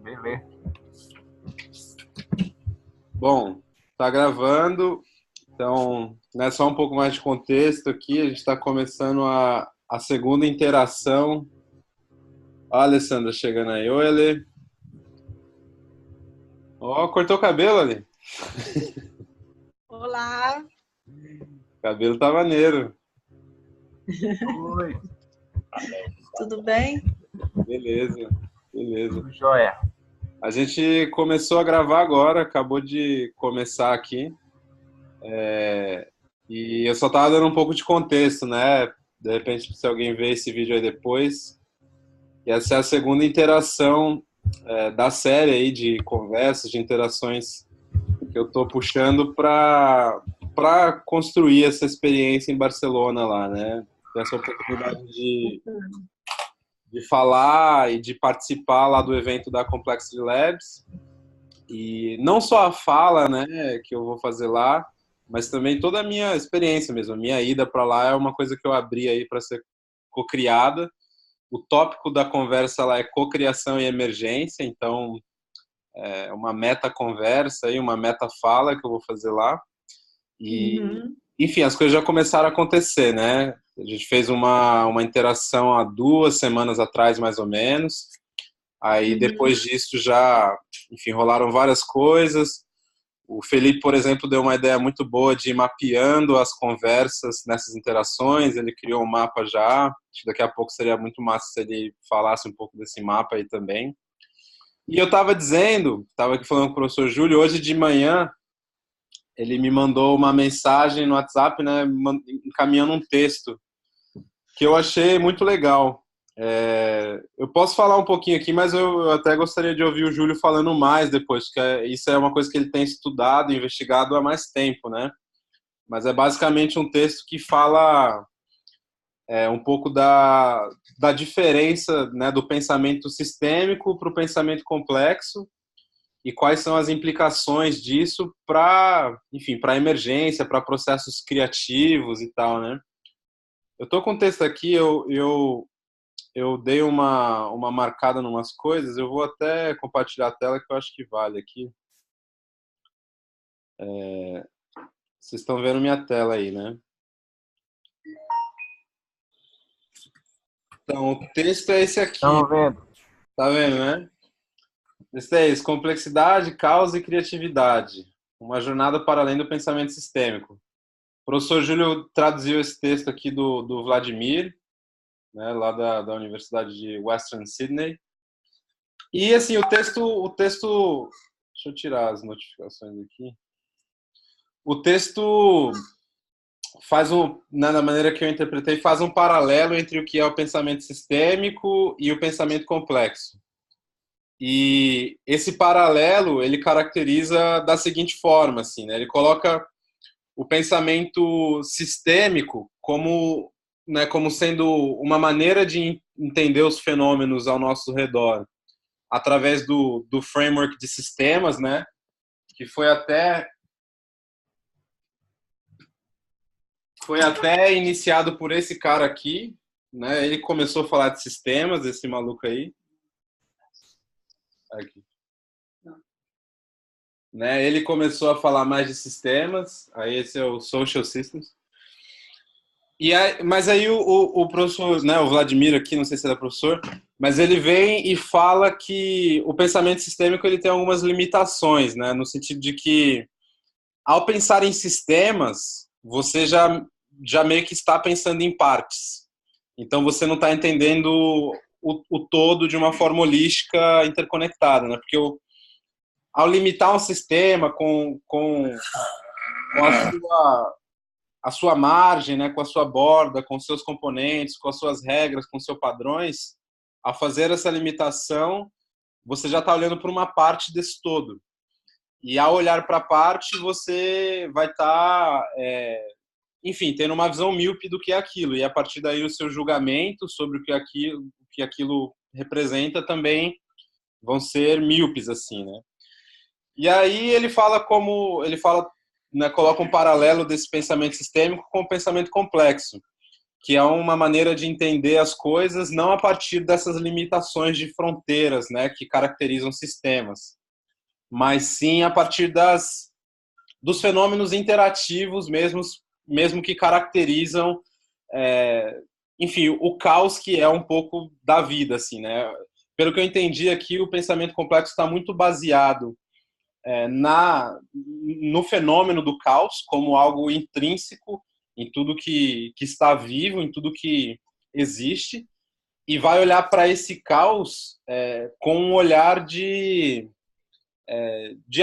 Beleza. Bom, tá gravando, então, né, só um pouco mais de contexto aqui. A gente está começando a segunda interação. Ó, a Alessandra chegando aí. Oi, Ale. Ó, cortou o cabelo ali. Olá, O cabelo tá maneiro. Oi. tudo bem? Beleza, beleza. Tudo jóia. A gente começou a gravar agora, acabou de começar aqui. E eu só tava dando um pouco de contexto, né? De repente, se alguém ver esse vídeo aí depois. E essa é a segunda interação da série aí de conversas, de interações que eu tô puxando para construir essa experiência em Barcelona lá, né? Ter essa oportunidade de falar e de participar lá do evento da Complexity Labs. E não só a fala, né, que eu vou fazer lá, mas também toda a minha experiência mesmo. A minha ida para lá é uma coisa que eu abri aí para ser co-criada. O tópico da conversa lá é cocriação e emergência, então é uma meta-conversa e uma meta-fala que eu vou fazer lá. E, enfim, as coisas já começaram a acontecer, né? A gente fez uma interação há 2 semanas atrás, mais ou menos. Aí, depois disso, já, enfim, rolaram várias coisas. O Felipe, por exemplo, deu uma ideia muito boa de ir mapeando as conversas nessas interações. Ele criou um mapa já. Acho que daqui a pouco seria muito massa se ele falasse um pouco desse mapa aí também. E eu estava aqui falando com o professor Júlio, hoje de manhã ele me mandou uma mensagem no WhatsApp, né, encaminhando um texto que eu achei muito legal. Eu posso falar um pouquinho aqui, mas eu até gostaria de ouvir o Júlio falando mais depois, porque isso é uma coisa que ele tem estudado, investigado há mais tempo, né? Mas é basicamente um texto que fala um pouco da diferença, né, do pensamento sistêmico para o pensamento complexo e quais são as implicações disso para, enfim, para emergência, para processos criativos e tal, né? Eu tô com o texto aqui, eu dei uma marcada em umas coisas, eu vou até compartilhar a tela que eu acho que vale aqui. Vocês estão vendo minha tela aí, né? Então, o texto é esse aqui. Estamos vendo. Tá vendo, né? Esse é isso, complexidade, causa e criatividade. Uma jornada para além do pensamento sistêmico. O professor Júlio traduziu esse texto aqui do Vladimir, né, lá da Universidade de Western Sydney. E, assim, o texto... Deixa eu tirar as notificações aqui. O texto faz né, da maneira que eu interpretei, faz um paralelo entre o que é o pensamento sistêmico e o pensamento complexo. E esse paralelo, ele caracteriza da seguinte forma, assim, né? Ele coloca o pensamento sistêmico como, né, como sendo uma maneira de entender os fenômenos ao nosso redor, através do framework de sistemas, né? Que foi até iniciado por esse cara aqui, né? Ele começou a falar de sistemas, esse maluco aí. Aqui. Né? Ele começou a falar mais de sistemas, aí esse é o Social Systems. Mas aí o professor, né, o Vladimir aqui, não sei se ele é professor, mas ele vem e fala que o pensamento sistêmico ele tem algumas limitações, né, no sentido de que ao pensar em sistemas, você já meio que está pensando em partes. Então você não está entendendo o todo de uma forma holística interconectada, né? Porque ao limitar um sistema com a sua margem, né, com a sua borda, com seus componentes, com as suas regras, com seus padrões, a fazer essa limitação, você já está olhando para uma parte desse todo. E ao olhar para a parte, você vai estar, enfim, tendo uma visão míope do que é aquilo. E a partir daí o seu julgamento sobre o que aquilo representa também vão ser míopes, assim, né? E aí ele fala, né, coloca um paralelo desse pensamento sistêmico com o pensamento complexo, que é uma maneira de entender as coisas não a partir dessas limitações de fronteiras, né, que caracterizam sistemas, mas sim a partir dos fenômenos interativos mesmo que caracterizam, enfim, o caos que é um pouco da vida, assim, né? Pelo que eu entendi aqui, o pensamento complexo está muito baseado no fenômeno do caos como algo intrínseco em tudo que está vivo, em tudo que existe, e vai olhar para esse caos com um olhar de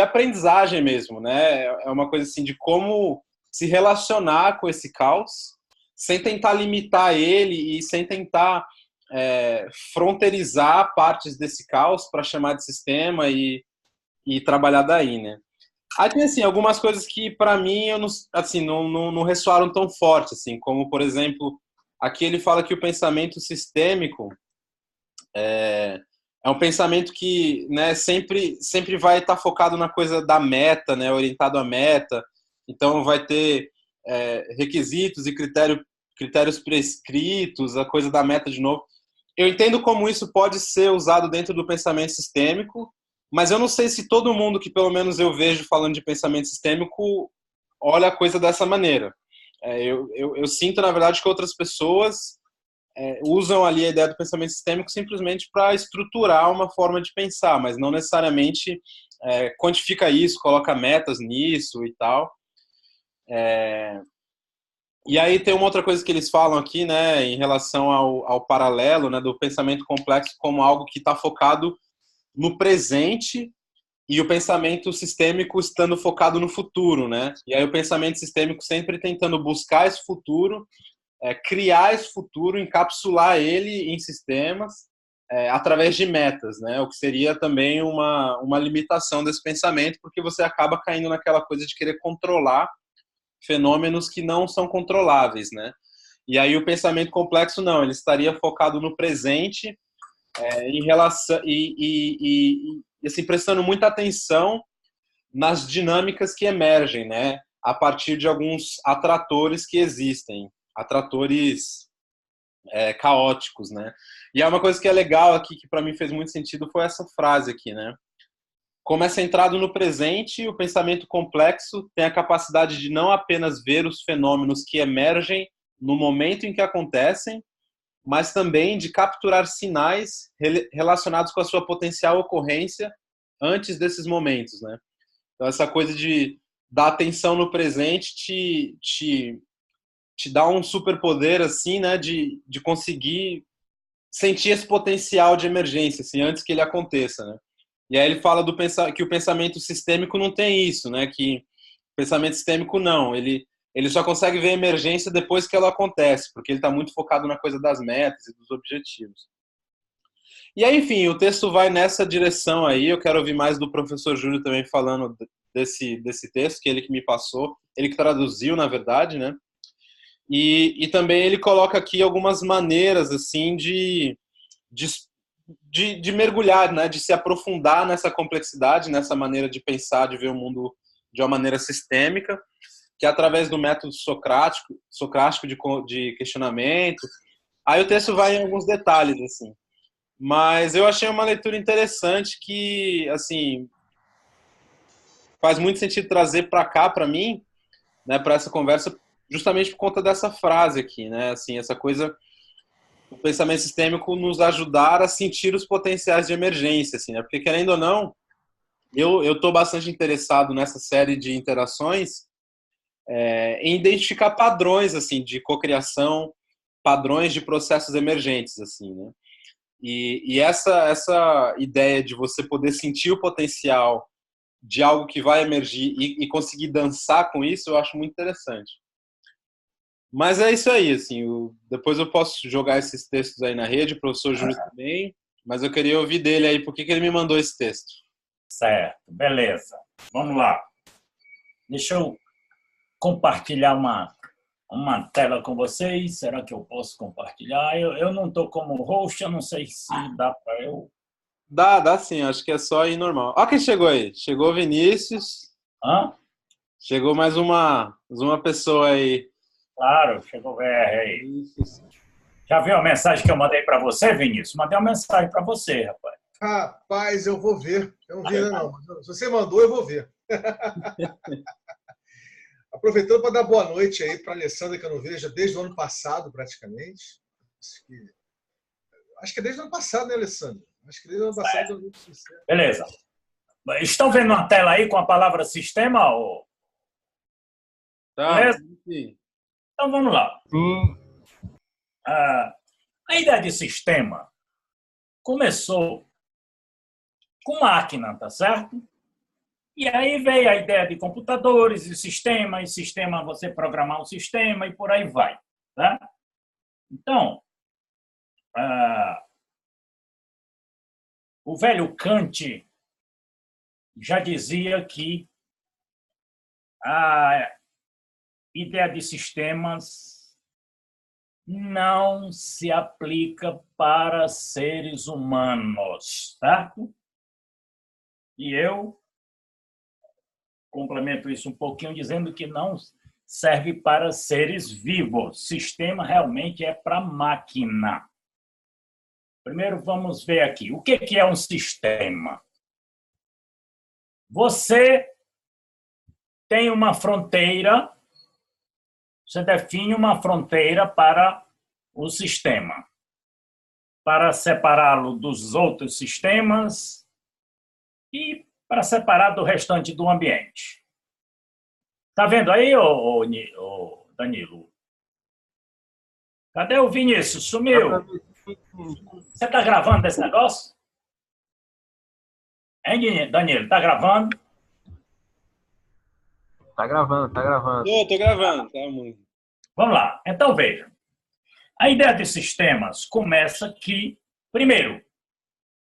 aprendizagem mesmo, né? É uma coisa assim de como se relacionar com esse caos sem tentar limitar ele e sem tentar fronteirizar partes desse caos para chamar de sistema e trabalhar daí, né? Aí tem assim algumas coisas que para mim eu não ressoaram tão forte, assim, como por exemplo, aqui ele fala que o pensamento sistêmico é um pensamento que, né, sempre vai estar focado na coisa da meta, né, orientado à meta. Então vai ter requisitos e critérios prescritos, a coisa da meta de novo. Eu entendo como isso pode ser usado dentro do pensamento sistêmico, mas eu não sei se todo mundo que pelo menos eu vejo falando de pensamento sistêmico olha a coisa dessa maneira. Eu sinto, na verdade, que outras pessoas usam ali a ideia do pensamento sistêmico simplesmente para estruturar uma forma de pensar, mas não necessariamente quantifica isso, coloca metas nisso e tal. E aí tem uma outra coisa que eles falam aqui, né, em relação ao paralelo, né, do pensamento complexo como algo que está focado no presente e o pensamento sistêmico estando focado no futuro, né? E aí o pensamento sistêmico sempre tentando buscar esse futuro, criar esse futuro, encapsular ele em sistemas através de metas, né? O que seria também uma limitação desse pensamento, porque você acaba caindo naquela coisa de querer controlar fenômenos que não são controláveis, né? E aí o pensamento complexo não, ele estaria focado no presente em relação e assim prestando muita atenção nas dinâmicas que emergem, né? A partir de alguns atratores que existem, atratores caóticos, né? E é uma coisa que é legal aqui que para mim fez muito sentido foi essa frase aqui, né? Como é centrado no presente, o pensamento complexo tem a capacidade de não apenas ver os fenômenos que emergem no momento em que acontecem, mas também de capturar sinais relacionados com a sua potencial ocorrência antes desses momentos, né? Então, essa coisa de dar atenção no presente te dá um superpoder, assim, né? De conseguir sentir esse potencial de emergência, assim, antes que ele aconteça, né? E aí ele fala que o pensamento sistêmico não tem isso, né? Que o pensamento sistêmico não, ele só consegue ver a emergência depois que ela acontece, porque ele está muito focado na coisa das metas e dos objetivos. E aí, enfim, o texto vai nessa direção aí. Eu quero ouvir mais do professor Júlio também falando desse texto, que ele que me passou, ele que traduziu, na verdade, né? E também ele coloca aqui algumas maneiras, assim, de mergulhar, né? De se aprofundar nessa complexidade, nessa maneira de pensar, de ver o mundo de uma maneira sistêmica, que é através do método socrático de questionamento. Aí o texto vai em alguns detalhes, assim. Mas eu achei uma leitura interessante que, assim, faz muito sentido trazer para cá, para mim, né, para essa conversa, justamente por conta dessa frase aqui, né? Assim, essa coisa do pensamento sistêmico nos ajudar a sentir os potenciais de emergência, assim, né? Porque, querendo ou não, eu estou bastante interessado nessa série de interações em identificar padrões, assim, de cocriação, padrões de processos emergentes, assim, né? E essa ideia de você poder sentir o potencial de algo que vai emergir e conseguir dançar com isso, eu acho muito interessante. Mas é isso aí, assim, depois eu posso jogar esses textos aí na rede, o professor Júlio também, mas eu queria ouvir dele aí, por que ele me mandou esse texto. Certo, beleza. Vamos lá. Deixa eu compartilhar uma tela com vocês. Será que eu posso compartilhar? Eu não estou como host, eu não sei se dá para eu... Dá sim, acho que é só ir normal. Olha quem chegou aí. Chegou o Vinícius. Hã? Chegou mais uma pessoa aí Claro, chegou o VR aí. Isso. Já viu a mensagem que eu mandei para você, Vinícius? Mandei uma mensagem para você, rapaz. Rapaz, eu vou ver. Eu não vi ainda não. Se você mandou, eu vou ver. Aproveitando para dar boa noite aí para a Alessandra, que eu não vejo desde o ano passado, praticamente. Acho que é desde o ano passado, né, Alessandra? Acho que desde o ano passado eu não vi você. Beleza. Estão vendo uma tela aí com a palavra sistema? Ou... Tá, Beleza? sim. Então vamos lá. A ideia de sistema começou com máquina, tá certo? E aí veio a ideia de computadores e sistema você programar um sistema e por aí vai. Tá? Então, o velho Kant já dizia que a ideia de sistemas não se aplica para seres humanos, certo? E eu complemento isso um pouquinho dizendo que não serve para seres vivos. Sistema realmente é para máquina. Primeiro vamos ver aqui. O que é um sistema? Você tem uma fronteira, você define uma fronteira para o sistema, para separá-lo dos outros sistemas e para separar do restante do ambiente. Tá vendo aí, ô Danilo? Cadê o Vinícius? Sumiu. Você tá gravando esse negócio? Hein, Danilo? Tá gravando? Tá gravando, tá gravando. Tô gravando, tá muito. Vamos lá. Então, veja. A ideia de sistemas começa que, primeiro,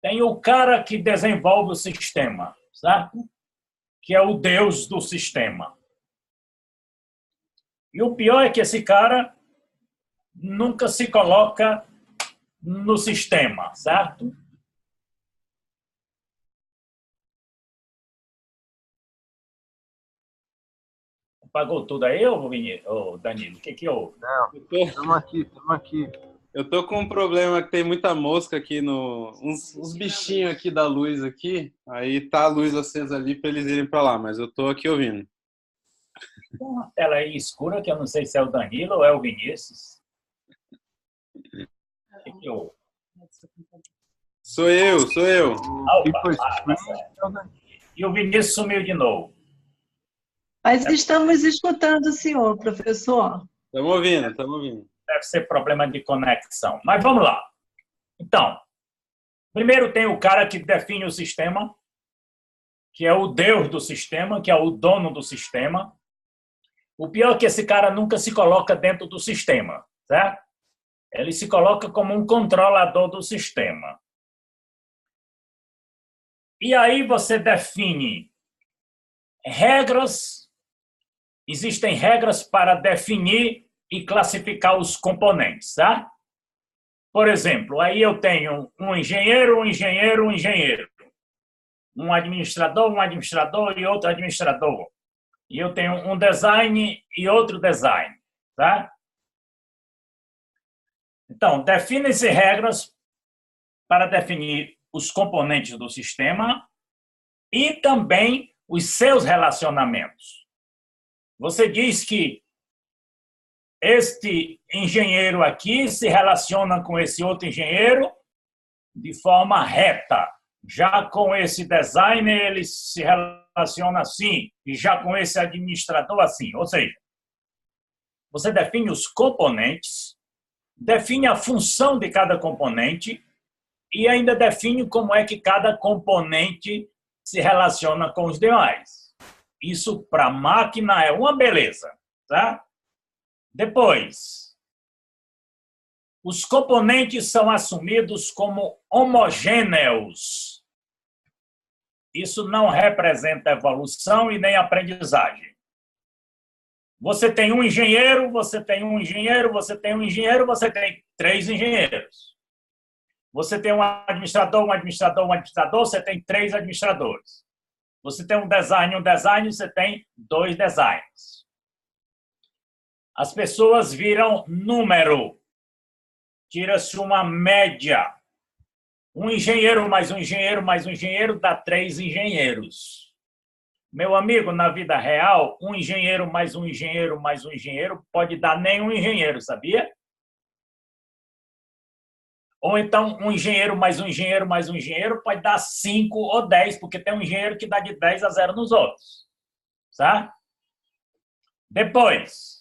tem o cara que desenvolve o sistema, certo? Que é o Deus do sistema. E o pior é que esse cara nunca se coloca no sistema, certo? Apagou tudo aí, ô Danilo? O que houve? Não, estamos aqui. Eu tô com um problema que tem muita mosca aqui uns bichinhos aqui da luz aqui. Aí tá a luz acesa ali para eles irem para lá, mas eu tô aqui ouvindo. Tem uma tela aí escura que eu não sei se é o Danilo ou é o Vinícius. O que houve? Sou eu. E o Vinícius sumiu de novo. Mas estamos escutando o senhor, professor. Estamos ouvindo. Deve ser problema de conexão. Mas vamos lá. Então, primeiro tem o cara que define o sistema, que é o Deus do sistema, que é o dono do sistema. O pior é que esse cara nunca se coloca dentro do sistema, certo? Ele se coloca como um controlador do sistema. E aí você define regras, existem regras para definir e classificar os componentes, tá? Por exemplo, aí eu tenho um engenheiro, um administrador e outro administrador. E eu tenho um design e outro design, tá? Então, definem-se regras para definir os componentes do sistema e também os seus relacionamentos. Você diz que este engenheiro aqui se relaciona com esse outro engenheiro de forma reta. Já com esse designer, ele se relaciona assim. E já com esse administrador, assim. Ou seja, você define os componentes, define a função de cada componente e ainda define como é que cada componente se relaciona com os demais. Isso, para a máquina, é uma beleza, tá? Depois, os componentes são assumidos como homogêneos. Isso não representa evolução e nem aprendizagem. Você tem um engenheiro, você tem três engenheiros. Você tem um administrador, você tem três administradores. Você tem um design, você tem dois designs. As pessoas viram número. Tira-se uma média. Um engenheiro mais um engenheiro mais um engenheiro dá 3 engenheiros. Meu amigo, na vida real, um engenheiro mais um engenheiro mais um engenheiro pode dar nenhum engenheiro, sabia? Ou então, um engenheiro mais um engenheiro mais um engenheiro pode dar 5 ou 10, porque tem um engenheiro que dá de 10 a 0 nos outros. Tá? Depois,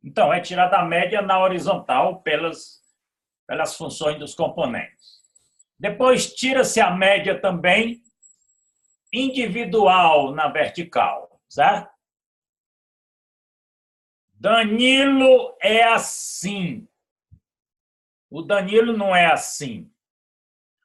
então, é tirada a média na horizontal pelas funções dos componentes. Depois, tira-se a média também individual na vertical, certo? Danilo é assim. O Danilo não é assim.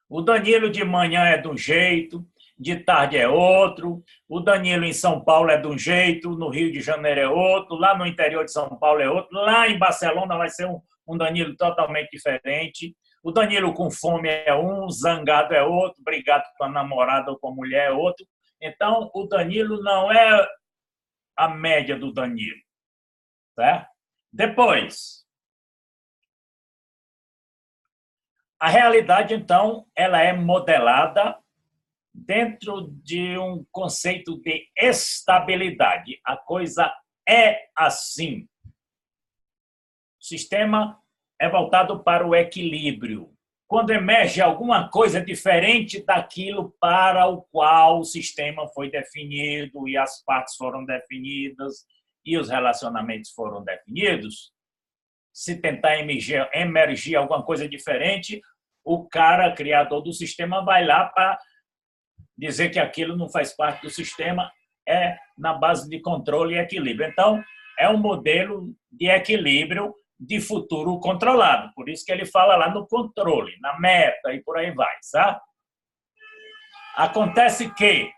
O Danilo de manhã é de um jeito, de tarde é outro. O Danilo em São Paulo é de um jeito, no Rio de Janeiro é outro, lá no interior de São Paulo é outro, lá em Barcelona vai ser um Danilo totalmente diferente. O Danilo com fome é um, zangado é outro, brigado com a namorada ou com a mulher é outro. Então, o Danilo não é a média do Danilo. Certo? Depois, a realidade, então, ela é modelada dentro de um conceito de estabilidade. A coisa é assim. O sistema é voltado para o equilíbrio. Quando emerge alguma coisa diferente daquilo para o qual o sistema foi definido e as partes foram definidas e os relacionamentos foram definidos, se tentar emergir alguma coisa diferente, o cara, criador do sistema, vai lá para dizer que aquilo não faz parte do sistema, é na base de controle e equilíbrio. Então, é um modelo de equilíbrio de futuro controlado. Por isso que ele fala lá no controle, na meta e por aí vai, sabe? Acontece que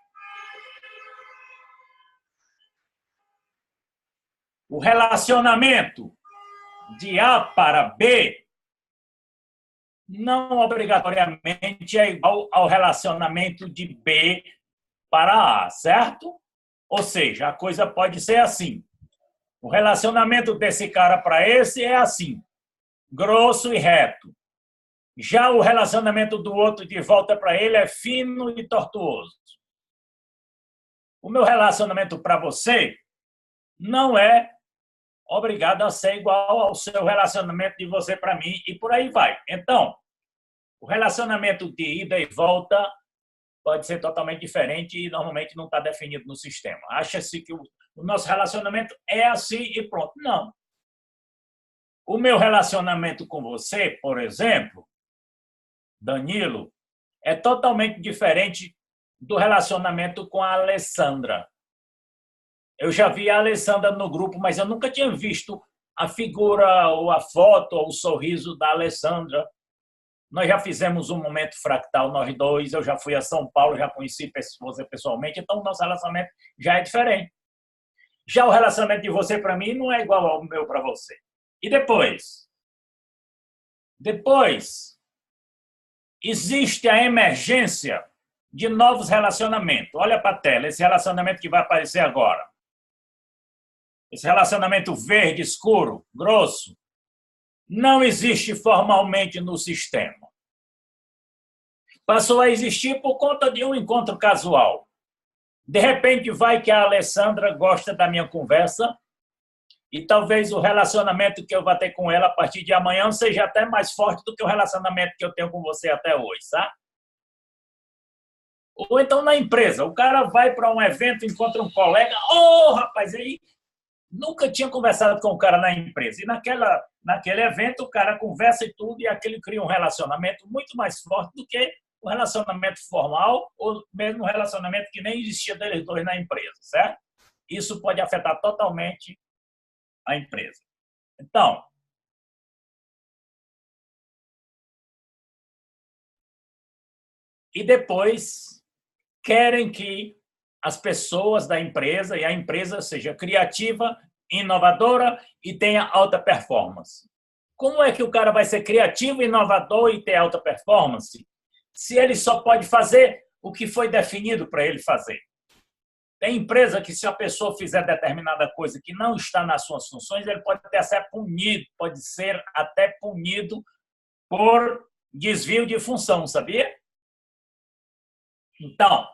o relacionamento de A para B não obrigatoriamente é igual ao relacionamento de B para A, certo? Ou seja, a coisa pode ser assim. O relacionamento desse cara para esse é assim, grosso e reto. Já o relacionamento do outro de volta para ele é fino e tortuoso. O meu relacionamento para você não é obrigado a ser igual ao seu relacionamento de você para mim e por aí vai. Então, o relacionamento de ida e volta pode ser totalmente diferente e normalmente não está definido no sistema. Acha-se que o nosso relacionamento é assim e pronto. Não. O meu relacionamento com você, por exemplo, Danilo, é totalmente diferente do relacionamento com a Alessandra. Eu já vi a Alessandra no grupo, mas eu nunca tinha visto a figura, ou a foto, ou o sorriso da Alessandra. Nós já fizemos um momento fractal, nós dois. Eu já fui a São Paulo, já conheci você pessoalmente, então o nosso relacionamento já é diferente. Já o relacionamento de você para mim não é igual ao meu para você. E depois? Depois, existe a emergência de novos relacionamentos. Olha para a tela, esse relacionamento que vai aparecer agora. Esse relacionamento verde, escuro, grosso, não existe formalmente no sistema. Passou a existir por conta de um encontro casual. De repente, vai que a Alessandra gosta da minha conversa e talvez o relacionamento que eu vou ter com ela a partir de amanhã seja até mais forte do que o relacionamento que eu tenho com você até hoje, sabe? Ou então na empresa, o cara vai para um evento, encontra um colega, rapaz, aí nunca tinha conversado com o cara na empresa. E naquele evento o cara conversa e tudo, e aquele cria um relacionamento muito mais forte do que o relacionamento formal ou mesmo um relacionamento que nem existia deles dois na empresa, certo? Isso pode afetar totalmente a empresa. Então, e depois querem que as pessoas da empresa e a empresa seja criativa, inovadora e tenha alta performance. Como é que o cara vai ser criativo, inovador e ter alta performance se ele só pode fazer o que foi definido para ele fazer? Tem empresa que, se a pessoa fizer determinada coisa que não está nas suas funções, ele pode ser até punido por desvio de função, sabia? Então,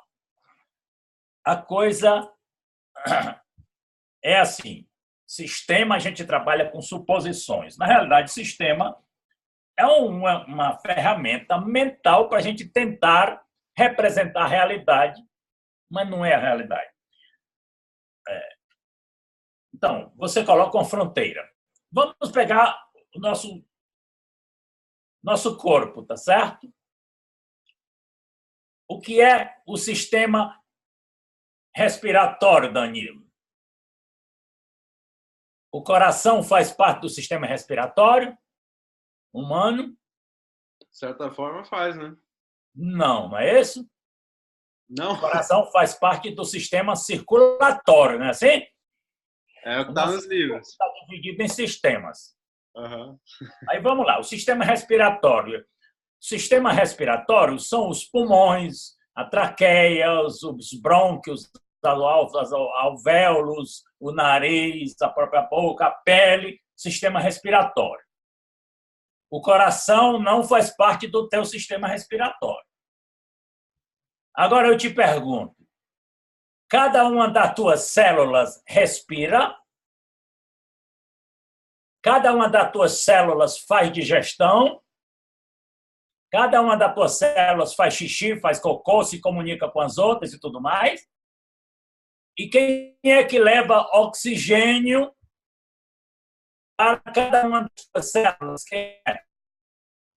a coisa é assim. Sistema, a gente trabalha com suposições. Na realidade, sistema é uma ferramenta mental para a gente tentar representar a realidade, mas não é a realidade. Então, você coloca uma fronteira. Vamos pegar o nosso corpo, tá certo? O que é o sistema respiratório, Danilo? O coração faz parte do sistema respiratório humano? De certa forma faz, né? Não é isso? Não. O coração faz parte do sistema circulatório, não é assim? É o que está nos livros. Está dividido em sistemas. Uhum. Aí vamos lá, o sistema respiratório. O sistema respiratório são os pulmões, a traqueia, os brônquios, os alvéolos, o nariz, a própria boca, a pele, sistema respiratório. O coração não faz parte do teu sistema respiratório. Agora eu te pergunto, cada uma das tuas células respira? Cada uma das tuas células faz digestão? Cada uma das tuas células faz xixi, faz cocô, se comunica com as outras e tudo mais? E quem é que leva oxigênio para cada uma das tuas células? Quem é?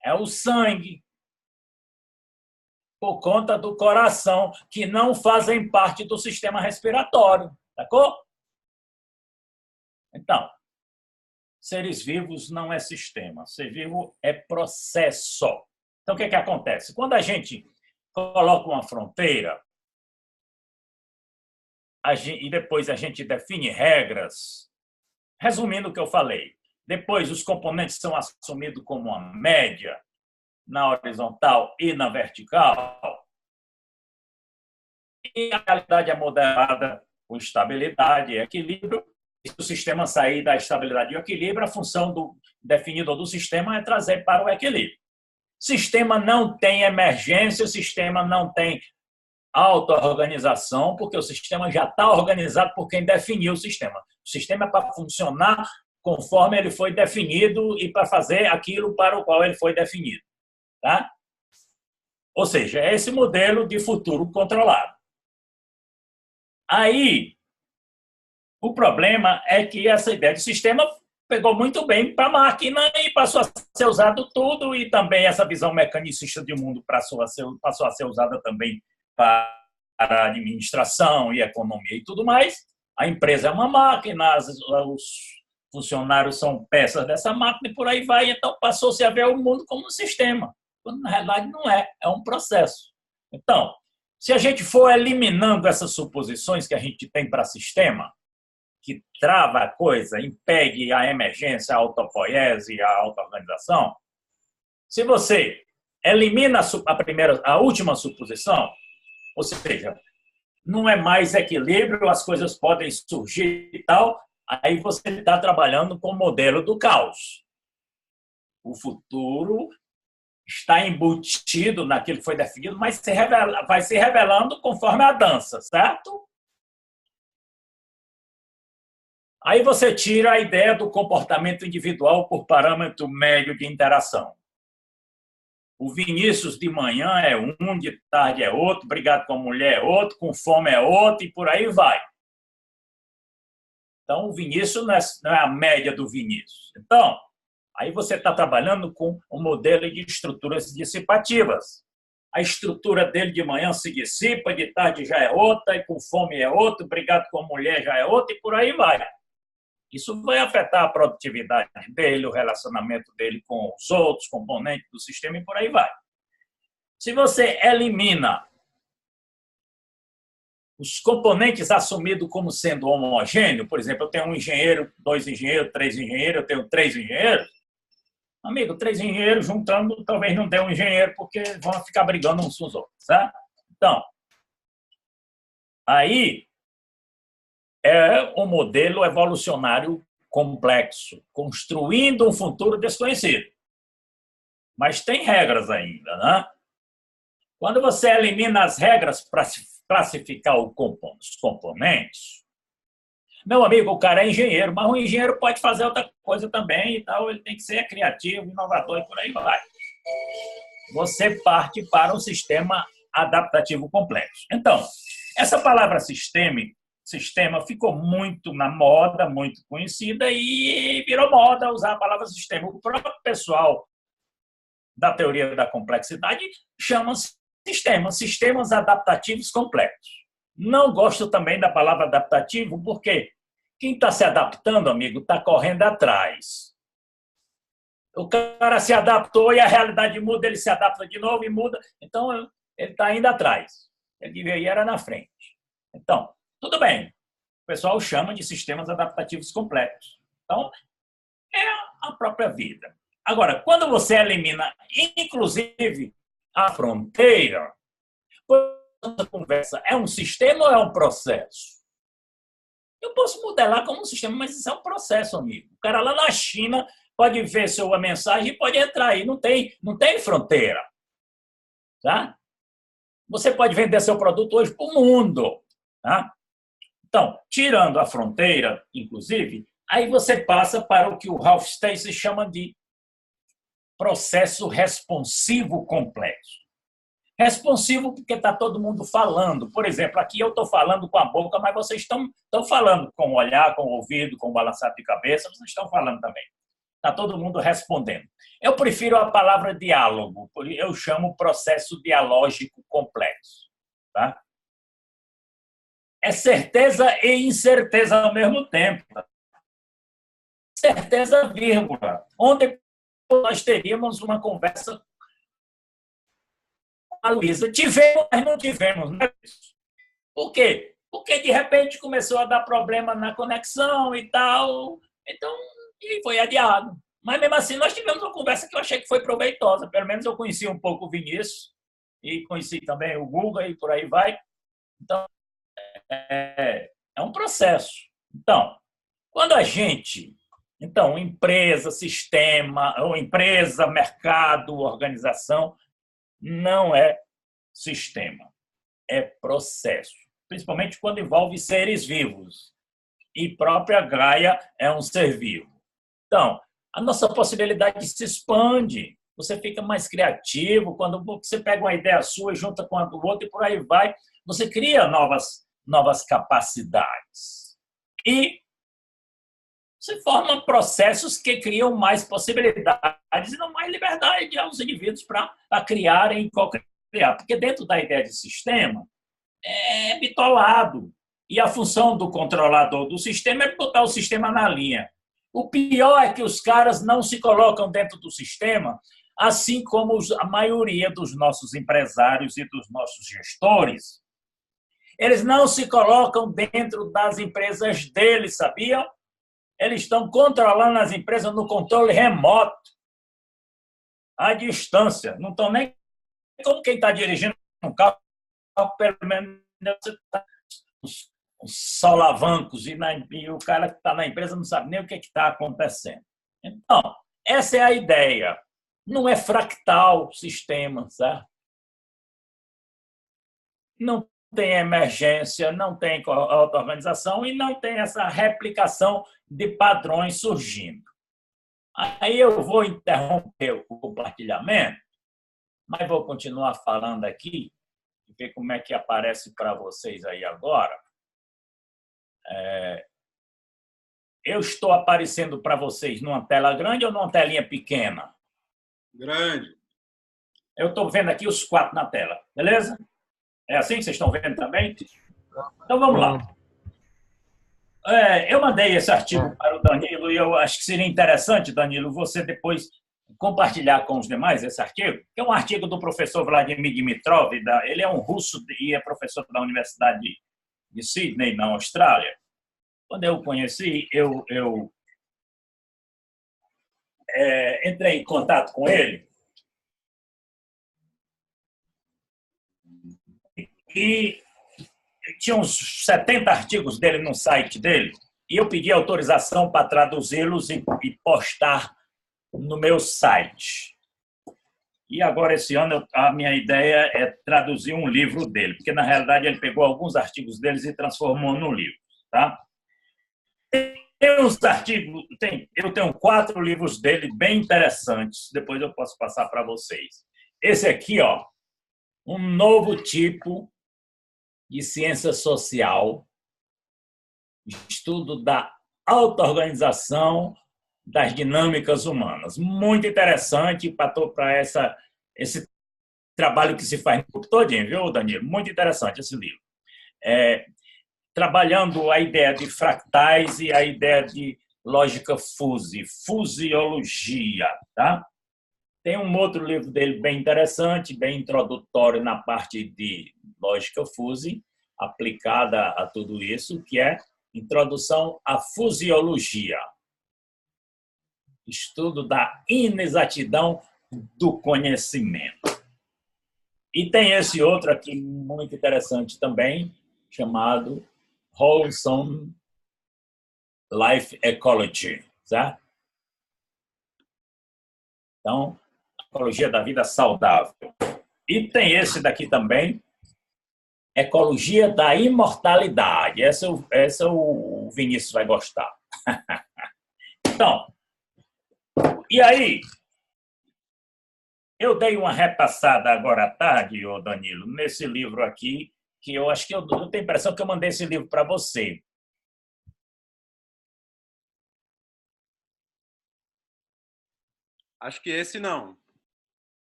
É o sangue. Por conta do coração, que não fazem parte do sistema respiratório. Sacou? Então, seres vivos não é sistema. Ser vivo é processo. Então, o que acontece? Quando a gente coloca uma fronteira e depois a gente define regras, resumindo o que eu falei, depois os componentes são assumidos como uma média na horizontal e na vertical, e a realidade é moderada com estabilidade e equilíbrio. E se o sistema sair da estabilidade e equilíbrio, a função do definidor do sistema é trazer para o equilíbrio. Sistema não tem emergência, o sistema não tem auto-organização, porque o sistema já está organizado por quem definiu o sistema. O sistema é para funcionar conforme ele foi definido e para fazer aquilo para o qual ele foi definido. Tá? Ou seja, é esse modelo de futuro controlado. Aí, o problema é que essa ideia de sistema pegou muito bem para a máquina e passou a ser usado tudo, e também essa visão mecanicista de mundo passou a ser usada também para a administração e economia e tudo mais. A empresa é uma máquina, os funcionários são peças dessa máquina e por aí vai. Então, passou-se a ver o mundo como um sistema, quando na realidade não é, é um processo. Então, se a gente for eliminando essas suposições que a gente tem para sistema, que trava a coisa, impede a emergência, a autopoiese, a auto-organização, se você elimina a última suposição, ou seja, não é mais equilíbrio, as coisas podem surgir e tal, aí você está trabalhando com o modelo do caos. O futuro está embutido naquilo que foi definido, mas vai se revelando conforme a dança, certo? Aí você tira a ideia do comportamento individual por parâmetro médio de interação. O Vinícius de manhã é um, de tarde é outro, brigado com a mulher é outro, com fome é outro, e por aí vai. Então, o Vinícius não é a média do Vinícius. Então, aí você está trabalhando com um modelo de estruturas dissipativas. A estrutura dele de manhã se dissipa, de tarde já é outra, e com fome é outro, brigado com a mulher já é outro, e por aí vai. Isso vai afetar a produtividade dele, o relacionamento dele com os outros componentes do sistema e por aí vai. Se você elimina os componentes assumidos como sendo homogêneo, por exemplo, eu tenho um engenheiro, 2 engenheiros, 3 engenheiros, eu tenho 3 engenheiros, amigo, 3 engenheiros juntando talvez não dê um engenheiro, porque vão ficar brigando uns com os outros, certo? Então, aí é um modelo evolucionário complexo, construindo um futuro desconhecido. Mas tem regras ainda, né? Quando você elimina as regras para classificar os componentes, meu amigo, o cara é engenheiro, mas o engenheiro pode fazer outra coisa também e tal, ele tem que ser criativo, inovador e por aí vai. Você parte para um sistema adaptativo complexo. Então, essa palavra sistema ficou muito na moda, muito conhecida e virou moda usar a palavra sistema. O próprio pessoal da teoria da complexidade chama sistemas adaptativos complexos. Não gosto também da palavra adaptativo, porque quem está se adaptando, amigo, está correndo atrás. O cara se adaptou e a realidade muda, ele se adapta de novo e muda. Então, ele está indo atrás. Ele devia ir era na frente. Então, tudo bem. O pessoal chama de sistemas adaptativos complexos. Então, é a própria vida. Agora, quando você elimina, inclusive, a fronteira, a conversa é um sistema ou é um processo? Eu posso modelar como um sistema, mas isso é um processo, amigo. O cara lá na China pode ver sua mensagem e pode entrar aí. Não tem fronteira. Tá? Você pode vender seu produto hoje para o mundo. Tá? Então, tirando a fronteira, inclusive, aí você passa para o que o Ralph Stacey chama de processo responsivo complexo. Responsivo porque está todo mundo falando. Por exemplo, aqui eu estou falando com a boca, mas vocês estão falando com o olhar, com o ouvido, com o balançar de cabeça, vocês estão falando também. Está todo mundo respondendo. Eu prefiro a palavra diálogo, eu chamo processo dialógico complexo. Tá? É certeza e incerteza ao mesmo tempo. Certeza, vírgula. Ontem nós teríamos uma conversa com a Luísa. Tivemos, mas não tivemos. Né? Por quê? Porque, de repente, começou a dar problema na conexão e tal. Então, e foi adiado. Mas, mesmo assim, nós tivemos uma conversa que eu achei que foi proveitosa. Pelo menos eu conheci um pouco o Vinícius e conheci também o Guga e por aí vai. Então, é um processo. Então, quando a gente... Então, empresa, sistema, ou empresa, mercado, organização, não é sistema, é processo. Principalmente quando envolve seres vivos. E própria Gaia é um ser vivo. Então, a nossa possibilidade se expande. Você fica mais criativo. Quando você pega uma ideia sua e junta com a do outro e por aí vai, você cria novas capacidades. E se formam processos que criam mais possibilidades e não mais liberdade aos indivíduos para criarem e co-criar. Porque dentro da ideia de sistema é bitolado. E a função do controlador do sistema é botar o sistema na linha. O pior é que os caras não se colocam dentro do sistema, assim como a maioria dos nossos empresários e dos nossos gestores. Eles não se colocam dentro das empresas deles, sabiam? Eles estão controlando as empresas no controle remoto, à distância. Não estão nem como quem está dirigindo um carro, pelo menos os solavancos, e o cara que está na empresa não sabe nem o que está acontecendo. Então, essa é a ideia. Não é fractal o sistema, certo? Não tem emergência, não tem auto-organização e não tem essa replicação de padrões surgindo. Aí eu vou interromper o compartilhamento, mas vou continuar falando aqui e ver como é que aparece para vocês aí agora. Eu estou aparecendo para vocês numa tela grande ou numa telinha pequena? Grande. Eu estou vendo aqui os 4 na tela, beleza? É assim que vocês estão vendo também? Então, vamos lá. Eu mandei esse artigo para o Danilo e eu acho que seria interessante, Danilo, você depois compartilhar com os demais esse artigo, que é um artigo do professor Vladimir Dimitrov, ele é um russo e é professor da Universidade de Sydney, na Austrália. Quando eu o conheci, eu entrei em contato com ele e tinha uns 70 artigos dele no site dele, e eu pedi autorização para traduzi-los e postar no meu site. E agora, esse ano, a minha ideia é traduzir um livro dele, porque, na realidade, ele pegou alguns artigos deles e transformou num livro. Tá? Tem uns artigos, eu tenho 4 livros dele bem interessantes, depois eu posso passar para vocês. Esse aqui, ó, um novo tipo de ciência social, estudo da auto-organização das dinâmicas humanas. Muito interessante para esse trabalho que se faz no grupo todinho, viu, Danilo? Muito interessante esse livro. Trabalhando a ideia de fractais e a ideia de lógica fusiologia. Tá? Tem um outro livro dele bem interessante, bem introdutório na parte de lógica fuzzy, aplicada a tudo isso, que é Introdução à Fusiologia. Estudo da inexatidão do conhecimento. E tem esse outro aqui muito interessante também, chamado Wholesome Life Ecology. Certo? Então, Ecologia da Vida Saudável. E tem esse daqui também, Ecologia da Imortalidade. Essa o Vinícius vai gostar. Então, e aí, eu dei uma repassada agora à tarde, ô Danilo, nesse livro aqui, que eu acho que eu tenho a impressão que eu mandei esse livro para você. Acho que esse não.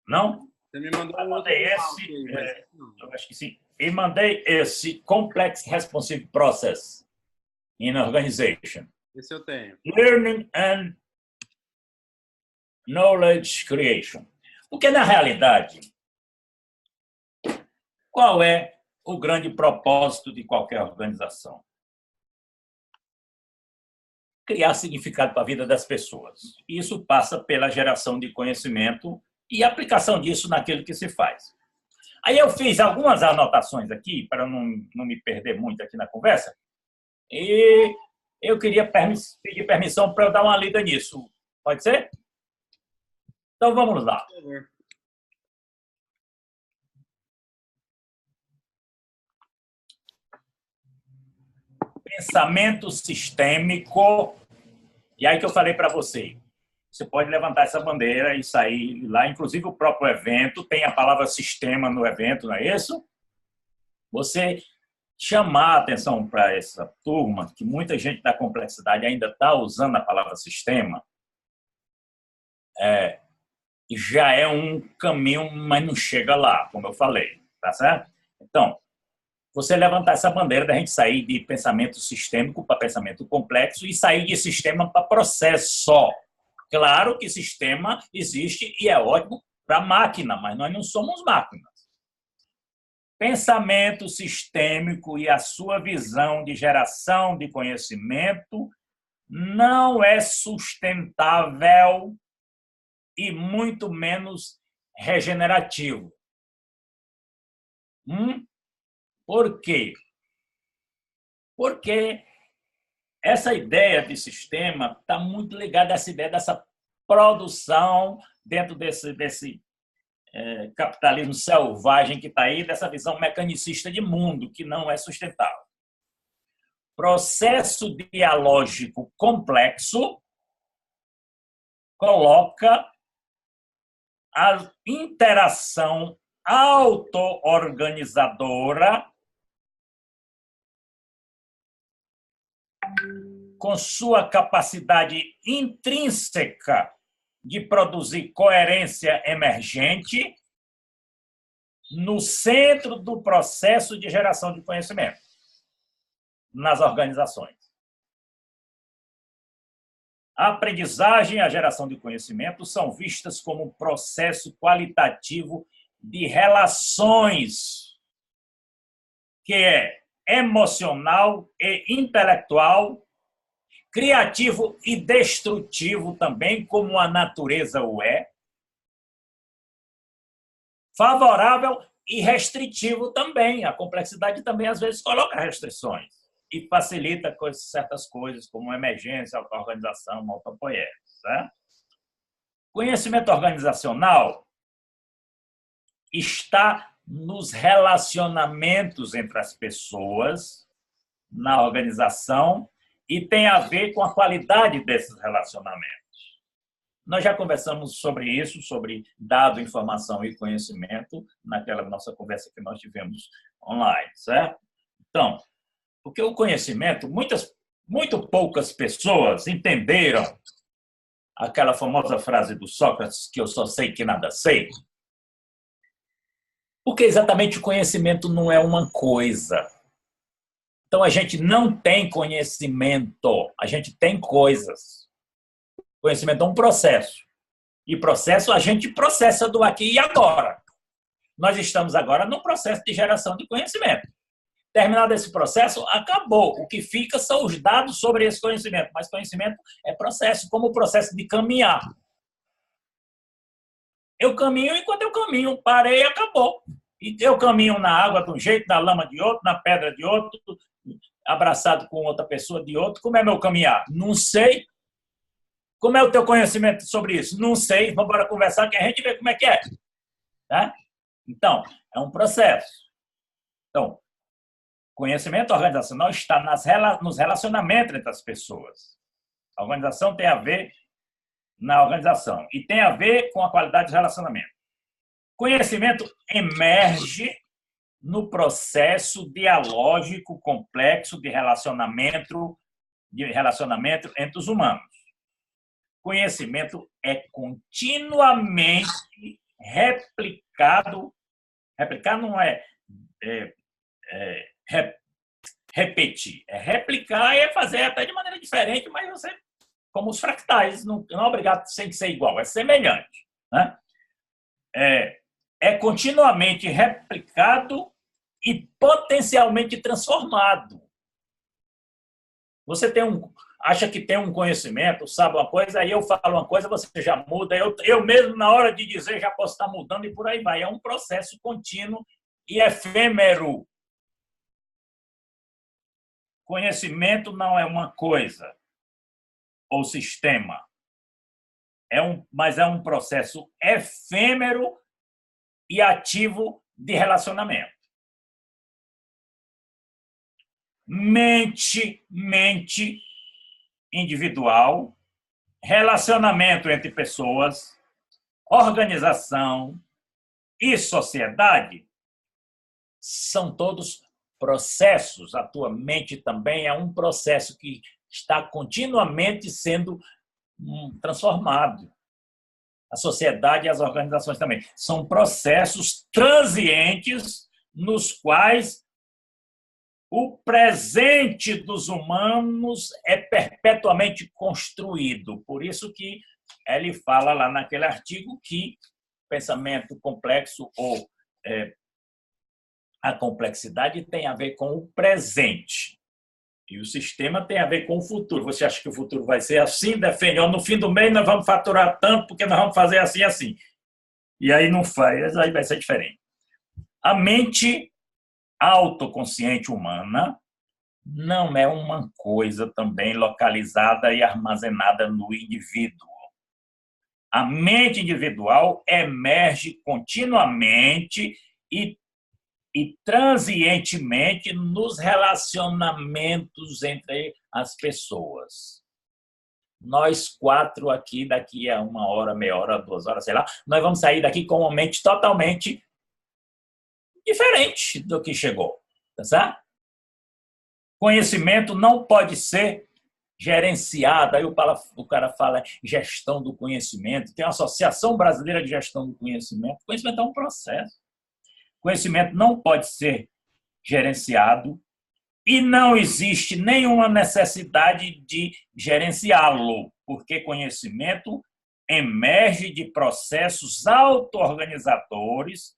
Não? Você me mandou Eu um outro. mandei esse, eu acho que sim. E mandei esse Complex Responsive Process in Organization. Esse eu tenho. Learning and Knowledge Creation. Porque, na realidade, qual é o grande propósito de qualquer organização? Criar significado para a vida das pessoas. Isso passa pela geração de conhecimento e aplicação disso naquilo que se faz. Aí eu fiz algumas anotações aqui, para não me perder muito aqui na conversa, e eu queria pedir permissão para eu dar uma lida nisso. Pode ser? Então, vamos lá. Pensamento sistêmico. E aí que eu falei para você. Você pode levantar essa bandeira e sair lá. Inclusive, o próprio evento tem a palavra sistema no evento, não é isso? Você chamar a atenção para essa turma, que muita gente da complexidade ainda está usando a palavra sistema, já é um caminho, mas não chega lá, como eu falei, tá certo? Então, você levantar essa bandeira da gente sair de pensamento sistêmico para pensamento complexo e sair de sistema para processo só. Claro que sistema existe e é ótimo para máquina, mas nós não somos máquinas. Pensamento sistêmico e a sua visão de geração de conhecimento não é sustentável e muito menos regenerativo. Por quê? Porque essa ideia de sistema está muito ligada a essa ideia dessa produção dentro desse capitalismo selvagem que está aí, dessa visão mecanicista de mundo, que não é sustentável. Processo dialógico complexo coloca a interação auto-organizadora com sua capacidade intrínseca de produzir coerência emergente no centro do processo de geração de conhecimento nas organizações. A aprendizagem e a geração de conhecimento são vistas como um processo qualitativo de relações, que é emocional e intelectual, criativo e destrutivo também, como a natureza o é, favorável e restritivo também. A complexidade também, às vezes, coloca restrições e facilita certas coisas, como emergência, auto-organização, autoapoiar. Certo? Conhecimento organizacional está nos relacionamentos entre as pessoas, na organização, e tem a ver com a qualidade desses relacionamentos. Nós já conversamos sobre isso, sobre dado, informação e conhecimento, naquela nossa conversa que nós tivemos online, certo? Então, porque o conhecimento, muito poucas pessoas entenderam aquela famosa frase do Sócrates, que eu só sei que nada sei, porque exatamente o conhecimento não é uma coisa. Então, a gente não tem conhecimento, a gente tem coisas. Conhecimento é um processo. E processo a gente processa do aqui e agora. Nós estamos agora num processo de geração de conhecimento. Terminado esse processo, acabou. O que fica são os dados sobre esse conhecimento. Mas conhecimento é processo, como o processo de caminhar. Eu caminho enquanto eu caminho. Parei e acabou. E eu caminho na água de um jeito, na lama de outro, na pedra de outro, abraçado com outra pessoa de outro. Como é meu caminhar? Não sei. Como é o teu conhecimento sobre isso? Não sei. Vamos embora conversar que a gente vê como é que é. Tá? Então, é um processo. Então, conhecimento organizacional está nos relacionamentos entre as pessoas. A organização tem a ver na organização e tem a ver com a qualidade de relacionamento. Conhecimento emerge no processo dialógico complexo de relacionamento entre os humanos. Conhecimento é continuamente replicado. Replicar não é repetir. É replicar e é fazer até de maneira diferente, mas você, como os fractais, não é obrigado sem ser igual, é semelhante. Né? É continuamente replicado e potencialmente transformado. Você acha que tem um conhecimento, sabe uma coisa, aí eu falo uma coisa, você já muda, eu mesmo, na hora de dizer, já posso estar mudando e por aí vai. É um processo contínuo e efêmero. Conhecimento não é uma coisa ou sistema, mas é um processo efêmero e ativo de relacionamento. Mente individual, relacionamento entre pessoas, organização e sociedade são todos processos. A tua mente também é um processo que está continuamente sendo transformado. A sociedade e as organizações também. São processos transientes nos quais o presente dos humanos é perpetuamente construído. Por isso que ele fala lá naquele artigo que pensamento complexo ou a complexidade tem a ver com o presente. E o sistema tem a ver com o futuro. Você acha que o futuro vai ser assim? Defende, no fim do mês nós vamos faturar tanto porque nós vamos fazer assim, assim. E aí não faz, aí vai ser diferente. A mente autoconsciente humana não é uma coisa também localizada e armazenada no indivíduo. A mente individual emerge continuamente e transientemente nos relacionamentos entre as pessoas. Nós quatro aqui, daqui a 1 hora, meia hora, 2 horas, sei lá, nós vamos sair daqui com uma mente totalmente diferente do que chegou. Tá certo? Conhecimento não pode ser gerenciado. Aí o cara fala gestão do conhecimento. Tem a Associação Brasileira de Gestão do Conhecimento. Conhecimento é um processo. Conhecimento não pode ser gerenciado e não existe nenhuma necessidade de gerenciá-lo, porque conhecimento emerge de processos auto-organizadores,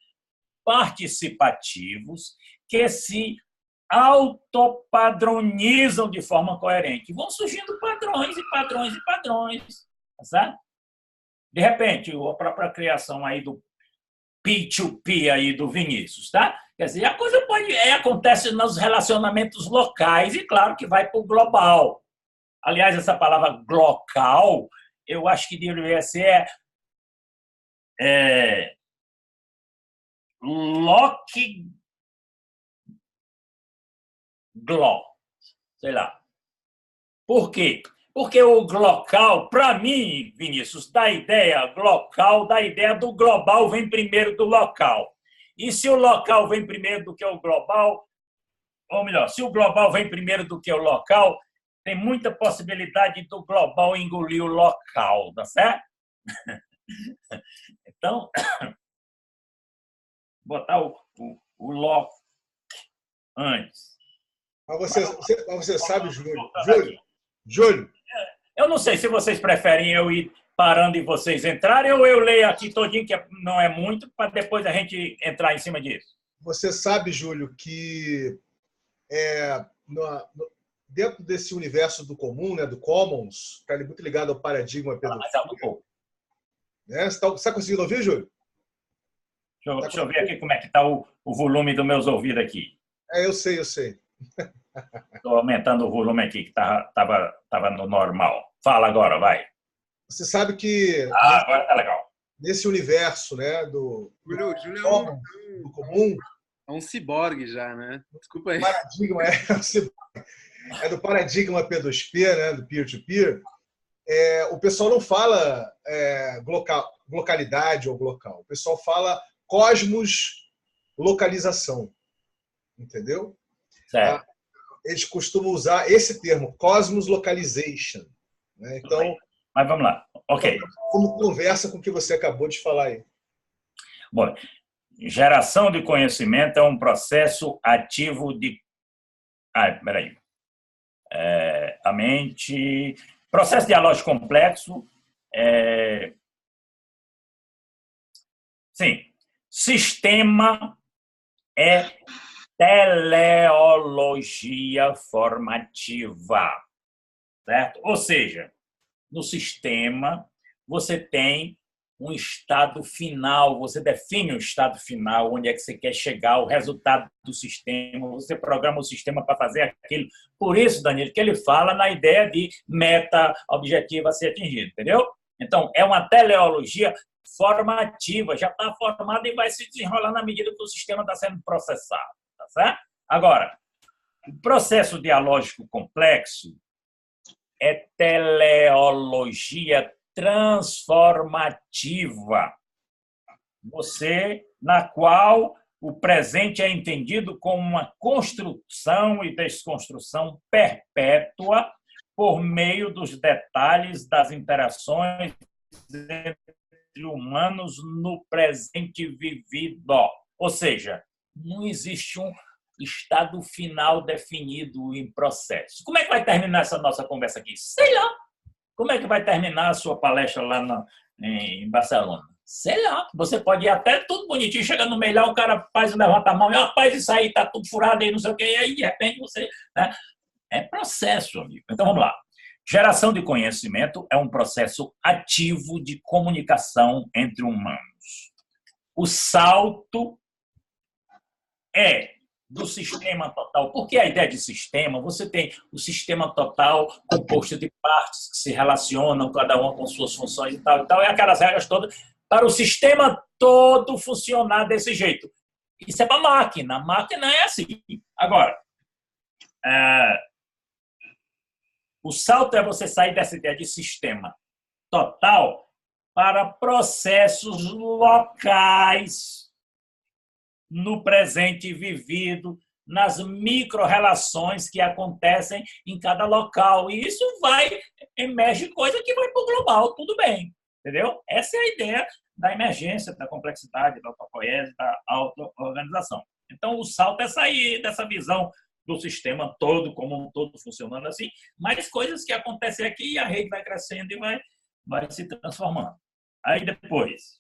participativos, que se autopadronizam de forma coerente. Vão surgindo padrões e padrões e padrões. Tá certo? De repente, a própria criação aí P2P aí do Vinícius, tá? Quer dizer, a coisa acontece nos relacionamentos locais e, claro, que vai para o global. Aliás, essa palavra glocal, eu acho que deveria ser glo, sei lá. Por quê? Porque o glocal, para mim, Vinícius, dá ideia do global vem primeiro do local. E se o local vem primeiro do que o global, ou melhor, se o global vem primeiro do que o local, tem muita possibilidade do global engolir o local, tá certo? Então, botar o local antes. Mas você sabe, Júlio, eu não sei se vocês preferem eu ir parando e vocês entrarem ou eu leio aqui todinho, que não é muito, para depois a gente entrar em cima disso. Você sabe, Júlio, que dentro desse universo do comum, né, do Commons, está muito ligado ao paradigma pedofílico. Né? Você está conseguindo ouvir, Júlio? Deixa eu ver aqui como é que está o volume dos meus ouvidos aqui. Eu sei. Estou aumentando o volume aqui, que estava no normal. Fala agora, vai. Você sabe que agora tá legal. Nesse universo, né, do comum, é um ciborgue já, né? Desculpa aí. Paradigma do paradigma P2P, né, do peer-to-peer. O pessoal não fala localidade ou local. O pessoal fala cosmos localização. Entendeu? Certo. Eles costumam usar esse termo, cosmos localization. Né? Então, mas vamos lá. Ok. Como conversa com o que você acabou de falar aí? Bom, geração de conhecimento é um processo ativo de... peraí. A mente... Processo dialógico complexo. Sim. Sistema é teleologia formativa. Certo? Ou seja, no sistema, você tem um estado final, você define o estado final, onde é que você quer chegar, o resultado do sistema, você programa o sistema para fazer aquilo. Por isso, Danilo, que ele fala na ideia de meta objetivo a ser atingido, entendeu? Então, é uma teleologia formativa, já está formada e vai se desenrolar na medida que o sistema está sendo processado, tá certo? Agora, o processo dialógico complexo é teleologia transformativa, na qual o presente é entendido como uma construção e desconstrução perpétua por meio dos detalhes das interações entre humanos no presente vivido. Ou seja, não existe um estado final definido em processo. Como é que vai terminar essa nossa conversa aqui? Sei lá. Como é que vai terminar a sua palestra lá em Barcelona? Sei lá. Você pode ir até tudo bonitinho, chega no meio lá, o cara faz, levanta a mão, e rapaz, isso aí tá tudo furado aí, não sei o quê, e aí de repente você... Né? É processo, amigo. Então vamos lá. Geração de conhecimento é um processo ativo de comunicação entre humanos. O salto é do sistema total. Por que a ideia de sistema? Você tem o sistema total composto de partes que se relacionam, cada uma com suas funções e tal, e aquelas regras todas, para o sistema todo funcionar desse jeito. Isso é para a máquina. A máquina é assim. Agora, o salto é você sair dessa ideia de sistema total para processos locais, no presente vivido, nas micro-relações que acontecem em cada local. E isso emerge coisa que vai para o global, tudo bem. Entendeu? Essa é a ideia da emergência, da complexidade, da autopoiese, da auto-organização. Então, o salto é sair dessa visão do sistema todo, como um todo funcionando assim, mas coisas que acontecem aqui e a rede vai crescendo e vai se transformando. Aí depois,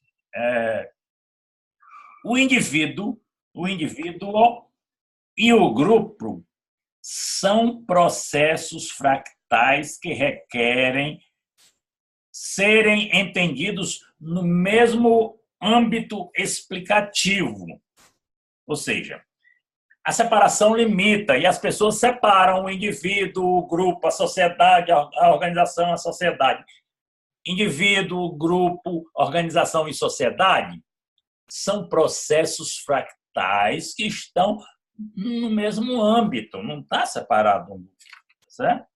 o indivíduo e o grupo são processos fractais que requerem serem entendidos no mesmo âmbito explicativo. Ou seja, a separação limita e as pessoas separam o indivíduo, o grupo, a sociedade, a organização, a sociedade. Indivíduo, grupo, organização e sociedade são processos fractais que estão no mesmo âmbito, não está separado, certo?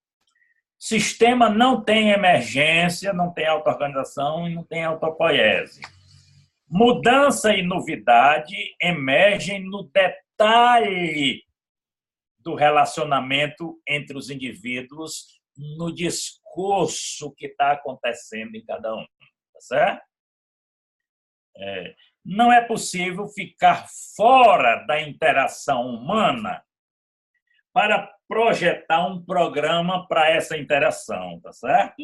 Sistema não tem emergência, não tem auto-organização e não tem autopoiese. Mudança e novidade emergem no detalhe do relacionamento entre os indivíduos, no discurso que está acontecendo em cada um, tá certo? Não é possível ficar fora da interação humana para projetar um programa para essa interação, tá certo?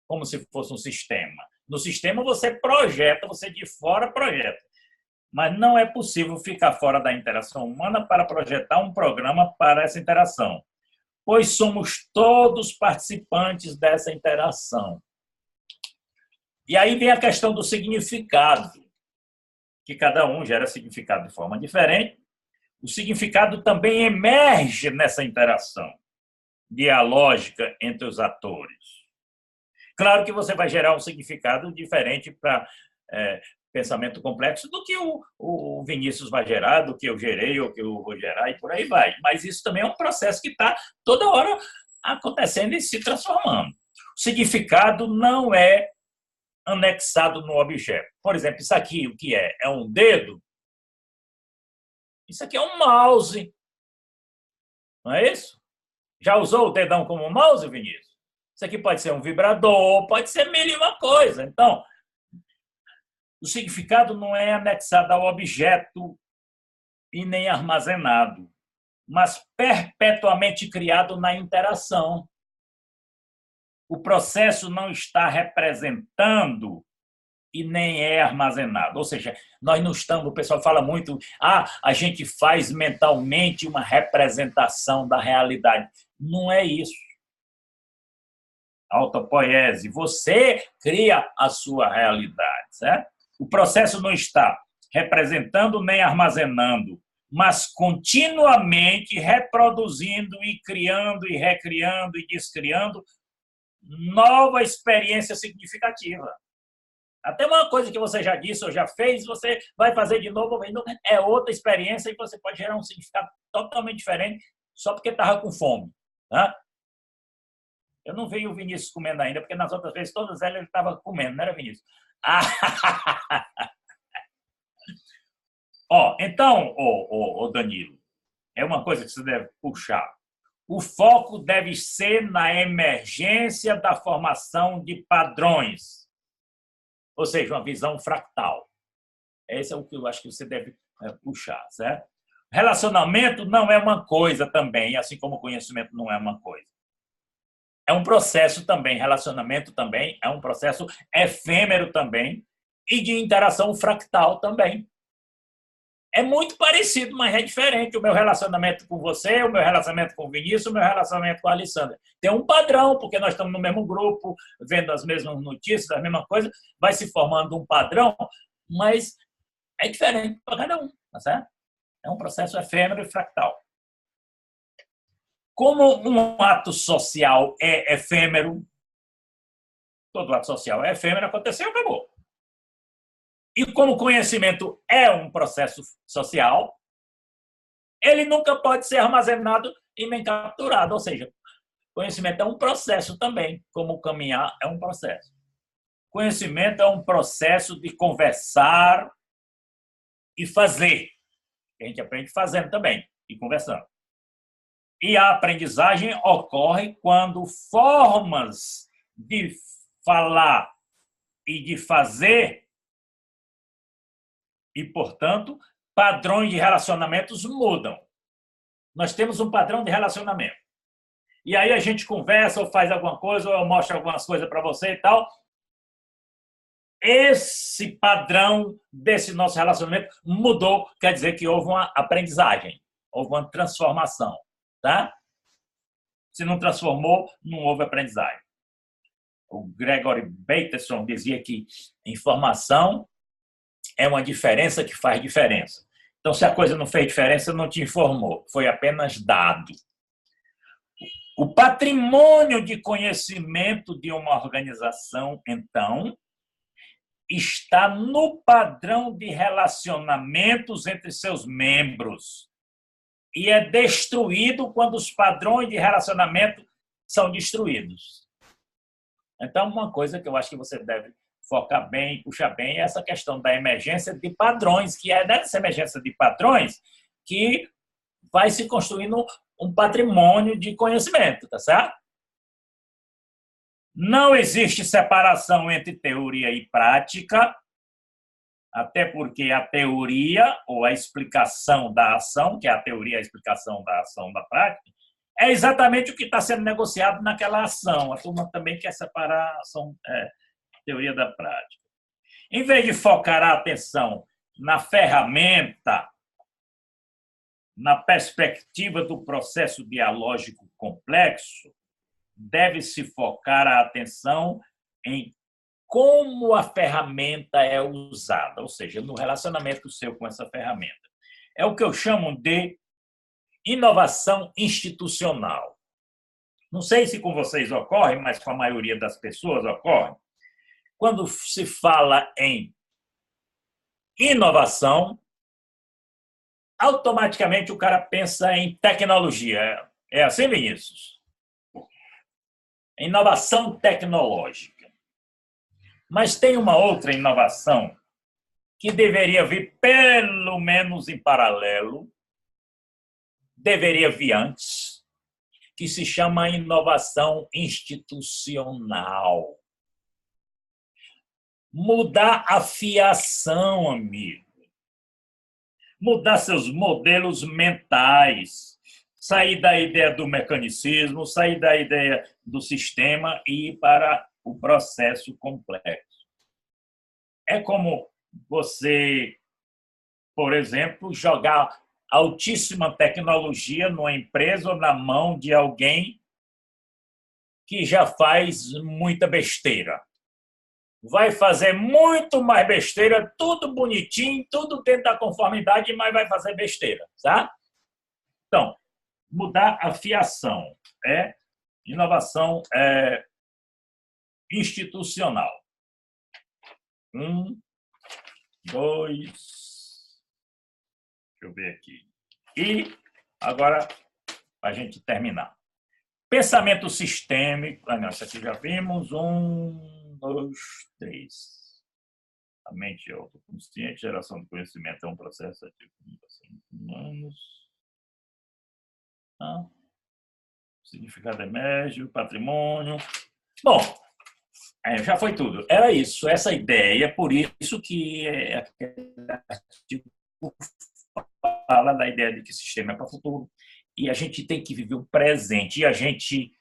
Como se fosse um sistema. No sistema você projeta, você de fora projeta. Mas não é possível ficar fora da interação humana para projetar um programa para essa interação, pois somos todos participantes dessa interação. E aí vem a questão do significado, que cada um gera significado de forma diferente. O significado também emerge nessa interação dialógica entre os atores. Claro que você vai gerar um significado diferente para pensamento complexo do que o Vinícius vai gerar, do que eu gerei, ou que eu vou gerar, e por aí vai. Mas isso também é um processo que está toda hora acontecendo e se transformando. O significado não é anexado no objeto. Por exemplo, isso aqui, o que é? É um dedo? Isso aqui é um mouse. Não é isso? Já usou o dedão como mouse, Vinícius? Isso aqui pode ser um vibrador, pode ser mil e uma coisa. Então, o significado não é anexado ao objeto e nem armazenado, mas perpetuamente criado na interação. O processo não está representando e nem é armazenado. Ou seja, nós não estamos, o pessoal fala muito, a gente faz mentalmente uma representação da realidade. Não é isso. Autopoiese. Você cria a sua realidade, certo? O processo não está representando nem armazenando, mas continuamente reproduzindo e criando e recriando e descriando nova experiência significativa. Até uma coisa que você já disse ou já fez, você vai fazer de novo, é outra experiência e você pode gerar um significado totalmente diferente só porque estava com fome. Tá? Eu não vi o Vinícius comendo ainda, porque nas outras vezes, todas elas ele estava comendo, não era, Vinícius? Então, Danilo, é uma coisa que você deve puxar. O foco deve ser na emergência da formação de padrões, ou seja, uma visão fractal. Esse é o que eu acho que você deve puxar, certo? Relacionamento não é uma coisa também, assim como o conhecimento não é uma coisa. É um processo também, relacionamento também, é um processo efêmero também e de interação fractal também. É muito parecido, mas é diferente o meu relacionamento com você, o meu relacionamento com o Vinícius, o meu relacionamento com a Alessandra. Tem um padrão, porque nós estamos no mesmo grupo, vendo as mesmas notícias, a mesma coisa, vai se formando um padrão, mas é diferente para cada um, tá certo? É um processo efêmero e fractal. Como um ato social é efêmero, todo ato social é efêmero, aconteceu, acabou. E como o conhecimento é um processo social, ele nunca pode ser armazenado e nem capturado. Ou seja, conhecimento é um processo também, como caminhar é um processo. Conhecimento é um processo de conversar e fazer. A gente aprende fazendo também e conversando. E a aprendizagem ocorre quando formas de falar e de fazer e, portanto, padrões de relacionamentos mudam. Nós temos um padrão de relacionamento. E aí a gente conversa ou faz alguma coisa, ou eu mostro algumas coisas para você e tal. Esse padrão desse nosso relacionamento mudou, quer dizer que houve uma aprendizagem, houve uma transformação. Tá? Se não transformou, não houve aprendizagem. O Gregory Bateson dizia que informação é uma diferença que faz diferença. Então, se a coisa não fez diferença, não te informou, foi apenas dado. O patrimônio de conhecimento de uma organização, então, está no padrão de relacionamentos entre seus membros e é destruído quando os padrões de relacionamento são destruídos. Então, uma coisa que eu acho que você deve focar bem, puxar bem, é essa questão da emergência de padrões, que é dessa emergência de padrões que vai se construindo um patrimônio de conhecimento, tá certo? Não existe separação entre teoria e prática, até porque a teoria, ou a explicação da ação, que é a teoria, a explicação da ação da prática, é exatamente o que está sendo negociado naquela ação. A turma também quer separar a ação, teoria da prática. Em vez de focar a atenção na ferramenta, na perspectiva do processo dialógico complexo, deve-se focar a atenção em como a ferramenta é usada, ou seja, no relacionamento seu com essa ferramenta. É o que eu chamo de inovação institucional. Não sei se com vocês ocorre, mas com a maioria das pessoas ocorre. Quando se fala em inovação, automaticamente o cara pensa em tecnologia. É assim, Vinícius? Inovação tecnológica. Mas tem uma outra inovação que deveria vir pelo menos em paralelo, deveria vir antes, que se chama inovação institucional. Mudar a fiação, amigo. Mudar seus modelos mentais. Sair da ideia do mecanicismo, sair da ideia do sistema e ir para o processo complexo. É como você, por exemplo, jogar altíssima tecnologia numa empresa ou na mão de alguém que já faz muita besteira. Vai fazer muito mais besteira, tudo bonitinho, tudo dentro da conformidade, mas vai fazer besteira, tá? Então, mudar a fiação, inovação institucional. 1, 2, deixa eu ver aqui. E agora, para a gente terminar. Pensamento sistêmico. Não, isso aqui já vimos. 1, 2, 3. A mente autoconsciente, geração de conhecimento é um processo ativo de comunicação humanos. Significado emerge, patrimônio. Bom, já foi tudo. Era isso, essa ideia, por isso que fala da ideia de que o sistema é para o futuro e a gente tem que viver o presente. E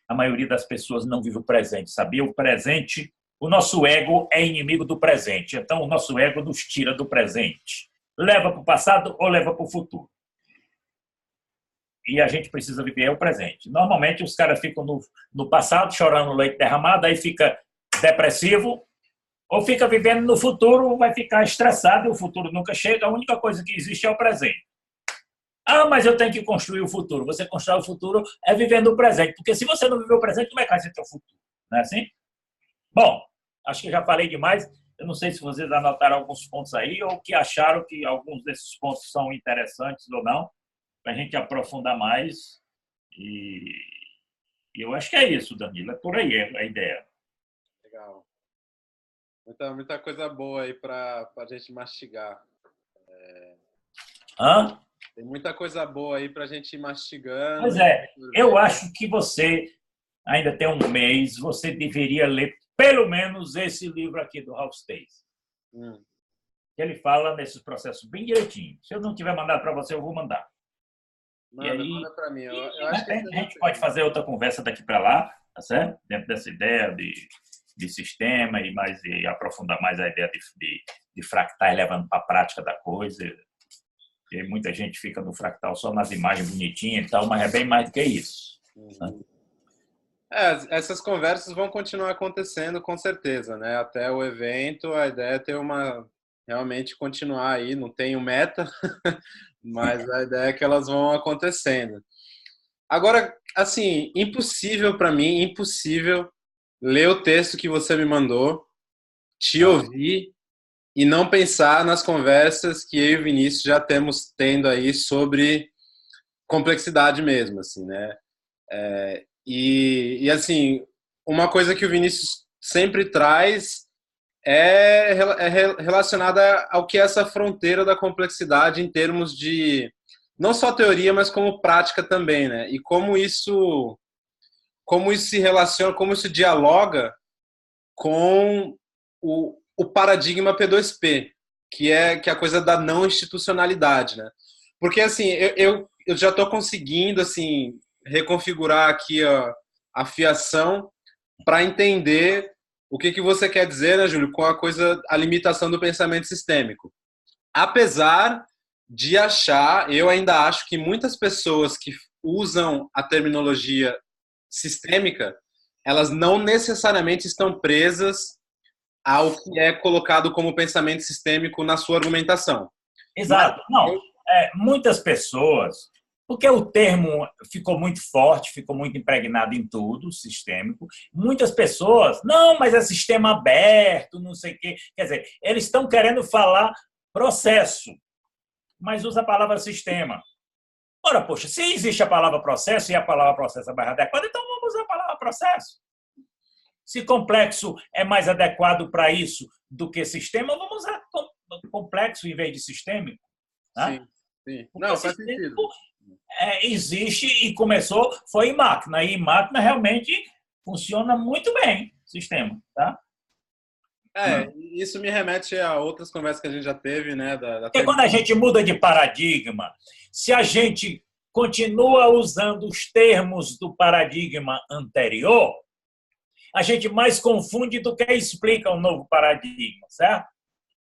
a maioria das pessoas não vive o presente, sabia? O presente, o nosso ego é inimigo do presente. Então, o nosso ego nos tira do presente. Leva para o passado ou leva para o futuro. E a gente precisa viver o presente. Normalmente, os caras ficam no passado, chorando leite derramado, aí fica depressivo, ou fica vivendo no futuro, vai ficar estressado, e o futuro nunca chega, a única coisa que existe é o presente. Mas eu tenho que construir o futuro. Você constrói o futuro vivendo o presente, porque se você não viver o presente, como é que vai ser o futuro? Não é assim? Bom, acho que já falei demais. Eu não sei se vocês anotaram alguns pontos aí, ou que acharam que alguns desses pontos são interessantes ou não, para a gente aprofundar mais. E eu acho que é isso, Danilo. É por aí a ideia. Legal. Muita coisa boa aí para a gente mastigar. Tem muita coisa boa aí para a gente ir mastigando. Pois é. Eu acho que você ainda tem um mês, você deveria ler pelo menos esse livro aqui do Ralph Stacey. Ele fala nesses processos bem direitinho. Se eu não tiver mandado para você, eu vou mandar. Manda para mim. Eu acho que a gente pode fazer outra conversa daqui para lá, tá certo? Dentro dessa ideia de sistema e aprofundar mais a ideia de fractais, levando para a prática da coisa. E muita gente fica no fractal só nas imagens bonitinhas e tal, mas é bem mais do que isso. Essas conversas vão continuar acontecendo com certeza, né? Até o evento, a ideia é ter realmente continuar aí, não tenho meta, mas a ideia é que elas vão acontecendo. Agora, assim, impossível para mim, impossível ler o texto que você me mandou, te ouvir e não pensar nas conversas que eu e o Vinícius já temos tendo aí sobre complexidade mesmo, assim, né? Assim, uma coisa que o Vinícius sempre traz relacionada ao que é essa fronteira da complexidade em termos de não só teoria, mas como prática também, né? E como isso se relaciona, como isso dialoga com o paradigma P2P, que é a coisa da não institucionalidade, né? Porque assim, eu já estou conseguindo assim reconfigurar aqui a fiação para entender o que você quer dizer, né, Júlio, com a limitação do pensamento sistêmico. Apesar de eu ainda acho que muitas pessoas que usam a terminologia sistêmica, elas não necessariamente estão presas ao que é colocado como pensamento sistêmico na sua argumentação. Exato. Não, muitas pessoas, porque o termo ficou muito forte, ficou muito impregnado em tudo, sistêmico. Muitas pessoas, não, mas é sistema aberto, não sei o quê. Quer dizer, eles estão querendo falar processo, mas usa a palavra sistema. Ora, poxa, se existe a palavra processo e a palavra processo é mais adequada, então vamos usar a palavra processo. Se complexo é mais adequado para isso do que sistema, vamos usar complexo em vez de sistêmico. Né? Sim, sim. Não, faz sentido. Existe e começou, foi em máquina. E em máquina realmente funciona muito bem o sistema. Tá? Isso me remete a outras conversas que a gente já teve, né? Porque quando a gente muda de paradigma, se a gente continua usando os termos do paradigma anterior, a gente mais confunde do que explica o novo paradigma, certo?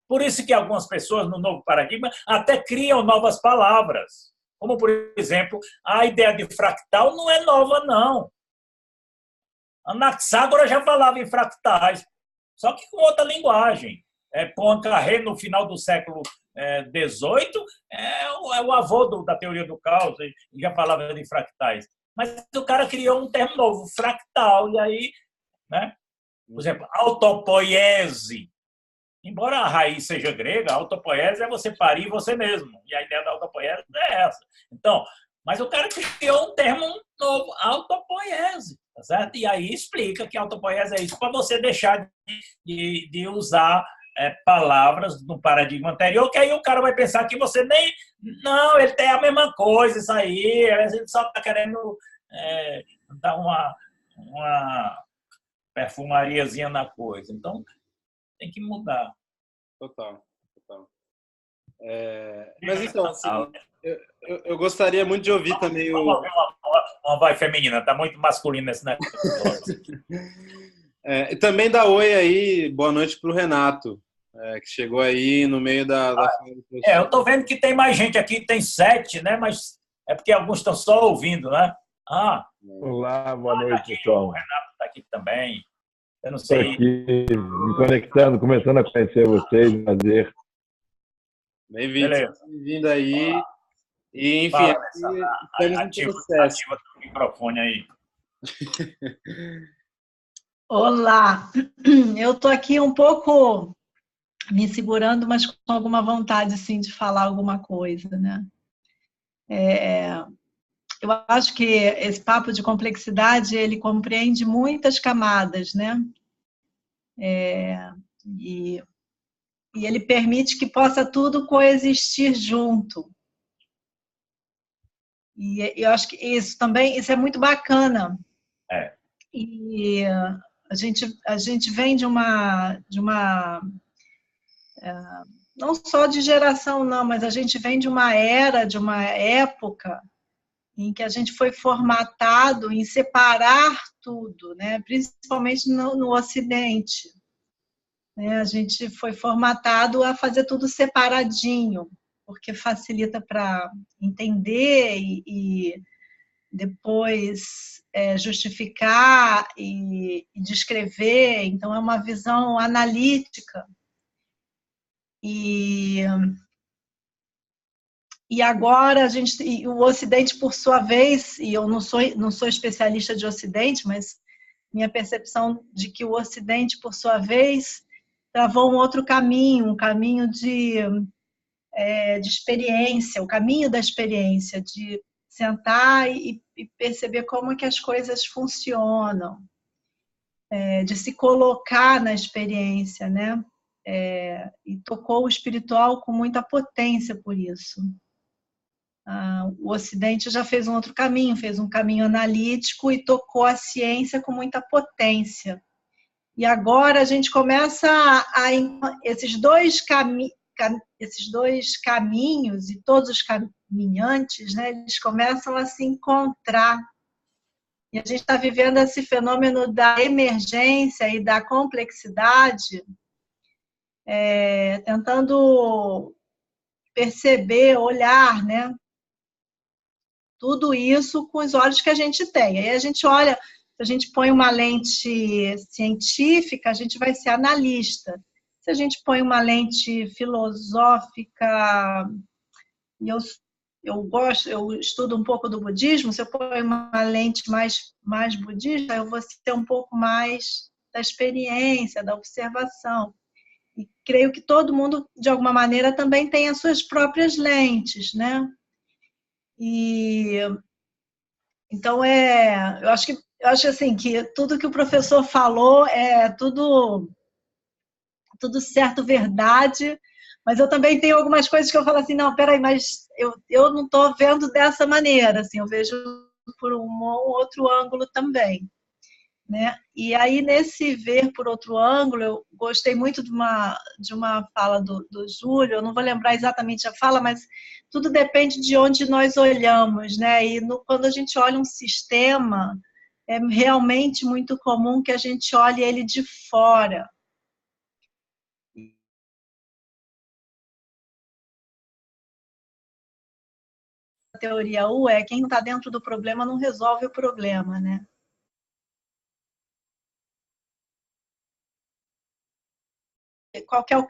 Por isso que algumas pessoas no novo paradigma até criam novas palavras. Como, por exemplo, a ideia de fractal não é nova, não. Anaxágoras já falava em fractais, só que com outra linguagem. Poincaré, no final do século XVIII, é o avô da teoria do caos, ele já falava de fractais. Mas o cara criou um termo novo, fractal, e aí, né? Por exemplo, autopoiese. Embora a raiz seja grega, a autopoiese é você parir você mesmo. E a ideia da autopoiese é essa. Então, mas o cara criou um termo novo, autopoiese. Tá certo? E aí explica que autopoiese é isso, para você deixar de usar palavras no paradigma anterior, que aí o cara vai pensar que você nem... Não, ele tem a mesma coisa, isso aí, ele só está querendo dar uma perfumariazinha na coisa. Então, tem que mudar. Total. Mas então, assim, eu gostaria muito de ouvir também uma voz feminina, está muito masculino esse negócio. Também dá oi aí, boa noite para o Renato, que chegou aí no meio da eu estou vendo que tem mais gente aqui, tem 7, né? Mas é porque alguns estão só ouvindo, né? Olá, boa noite, pessoal. O Renato está aqui também. Eu não Estou sei. aqui me conectando, começando a conhecer vocês, prazer. Bem-vindo aí. E, enfim, ativa o microfone aí. Olá, eu estou aqui um pouco me segurando, mas com alguma vontade sim, de falar alguma coisa, né? Eu acho que esse papo de complexidade, ele compreende muitas camadas, né? E ele permite que possa tudo coexistir junto. E eu acho que isso é muito bacana. E a gente vem de uma não só de geração, não, mas a gente vem de uma era, de uma época em que a gente foi formatado em separar tudo, né? Principalmente no Ocidente. A gente foi formatado a fazer tudo separadinho, porque facilita para entender e depois justificar e descrever. Então, é uma visão analítica. E agora o Ocidente, por sua vez, e eu não sou especialista de Ocidente, mas minha percepção de que o Ocidente, por sua vez, travou um outro caminho, um caminho de experiência, o caminho da experiência, de sentar e perceber como é que as coisas funcionam, de se colocar na experiência, né? E tocou o espiritual com muita potência por isso. O Ocidente já fez um outro caminho, fez um caminho analítico e tocou a ciência com muita potência. E agora a gente começa esses dois caminhos e todos os caminhantes, né, eles começam a se encontrar. E a gente está vivendo esse fenômeno da emergência e da complexidade, tentando perceber, olhar, né, tudo isso com os olhos que a gente tem. Aí a gente olha, se a gente põe uma lente científica, a gente vai ser analista. Se a gente põe uma lente filosófica, e eu estudo um pouco do budismo, se eu ponho uma lente mais budista, eu vou ter um pouco mais da experiência, da observação. E creio que todo mundo, de alguma maneira, também tem as suas próprias lentes, né? Então, eu acho assim, que tudo que o professor falou é tudo certo, verdade, mas eu também tenho algumas coisas que eu falo assim, não, peraí, mas eu não estou vendo dessa maneira, assim, eu vejo por um outro ângulo também, né? E aí, nesse ver por outro ângulo, eu gostei muito de uma fala do Júlio, eu não vou lembrar exatamente a fala, mas tudo depende de onde nós olhamos, né? E quando a gente olha um sistema, é realmente muito comum que a gente olhe ele de fora. A teoria U é quem não está dentro do problema não resolve o problema, né? Qual que é o